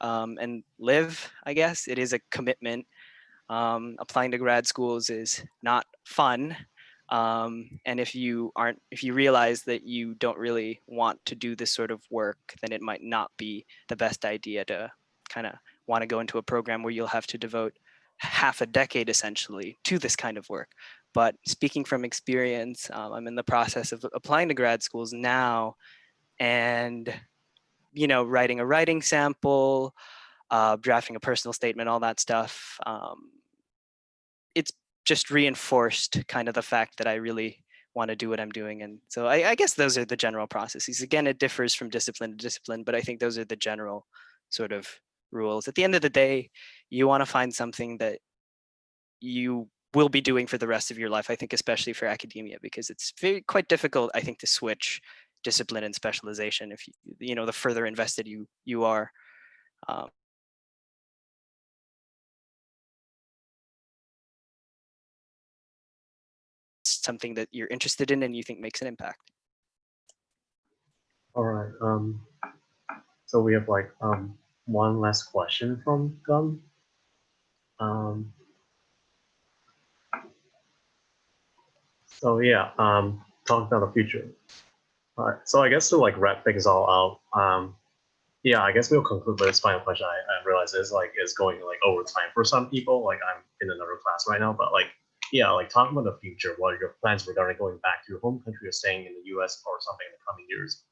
C: and live. I guess it is a commitment. Applying to grad schools is not fun. And if you realize that you don't really want to do this sort of work, then it might not be the best idea to kind of want to go into a program where you'll have to devote half a decade essentially to this kind of work. But speaking from experience, I'm in the process of applying to grad schools now, and writing a writing sample, drafting a personal statement, all that stuff. It's just reinforced kind of the fact that I really want to do what I'm doing. And so I guess those are the general processes. Again, it differs from discipline to discipline, but I think those are the general sort of rules. At the end of the day, you want to find something that you will be doing for the rest of your life, I think, especially for academia, because it's quite difficult, I think, to switch discipline and specialization if the further invested you are. Something that you're interested in and you think makes an impact.
A: All right. So we have like one last question from Gum. So yeah, talking about the future. All right. So I guess to like wrap things all out, yeah, I guess we'll conclude with this final question. I realize is going like over time for some people. Like I'm in another class right now, but like yeah, like talking about the future. What are your plans regarding going back to your home country or staying in the U.S. or something in the coming years?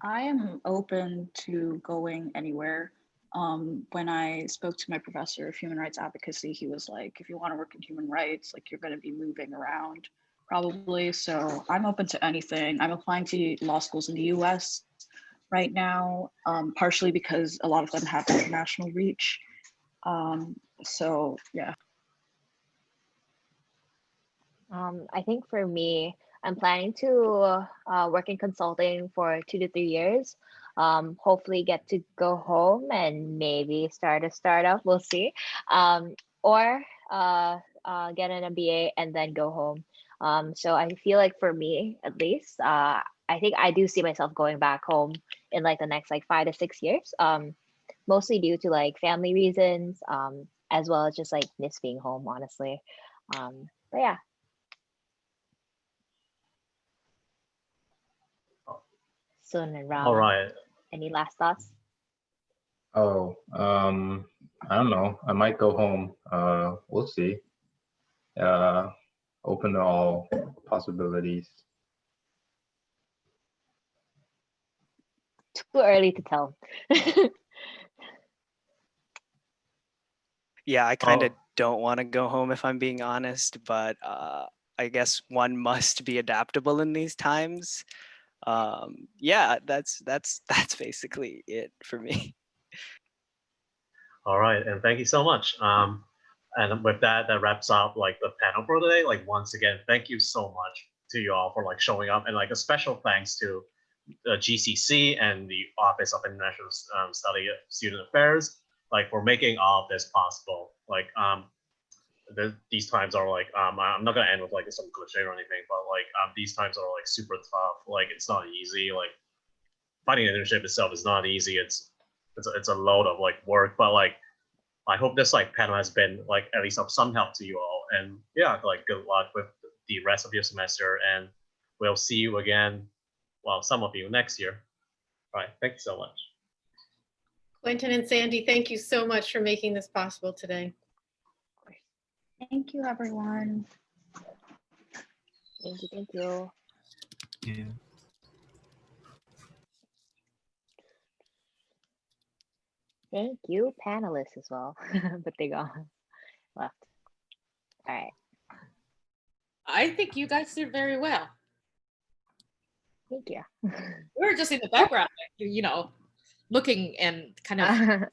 D: I am open to going anywhere. When I spoke to my professor of human rights advocacy, he was like, if you want to work in human rights, like you're going to be moving around probably. So I'm open to anything. I'm applying to law schools in the US right now, partially because a lot of them have international reach. So yeah.
B: I think for me, I'm planning to work in consulting for 2 to 3 years. Hopefully get to go home and maybe start a startup. We'll see. Or get an MBA and then go home. So I feel like for me, at least, I think I do see myself going back home in like the next like 5 to 6 years. Mostly due to like family reasons, as well as just like miss being home, honestly. But yeah. Sun and Rama.
A: All right.
B: Any last thoughts?
E: Oh, I don't know. I might go home. We'll see. Open to all possibilities.
B: Too early to tell.
C: Yeah, I kind of
A: Oh.
C: don't want to go home if I'm being honest, but I guess one must be adaptable in these times. Yeah, that's basically it for me.
A: All right, and thank you so much. And with that, that wraps up like the panel for today. Like once again, thank you so much to you all for like showing up, and like a special thanks to the GCC and the Office of International Study Student Affairs, like for making all of this possible. Like these times are like I'm not gonna end with like some cliche or anything, but like these times are like super tough. Like it's not easy. Like finding an internship itself is not easy. It's a load of like work, but like I hope this like panel has been like at least of some help to you all. And yeah, like good luck with the rest of your semester, and we'll see you again. Well, some of you next year. All right, thank you so much.
I: Quentin and Sandy, thank you so much for making this possible today.
D: Thank you, everyone.
B: Thank you. Thank you.
J: Yeah.
B: Thank you, panelists as well. But they gone left. All right.
I: I think you guys did very well.
B: Thank you.
I: We're just in the background, you know, looking and kind of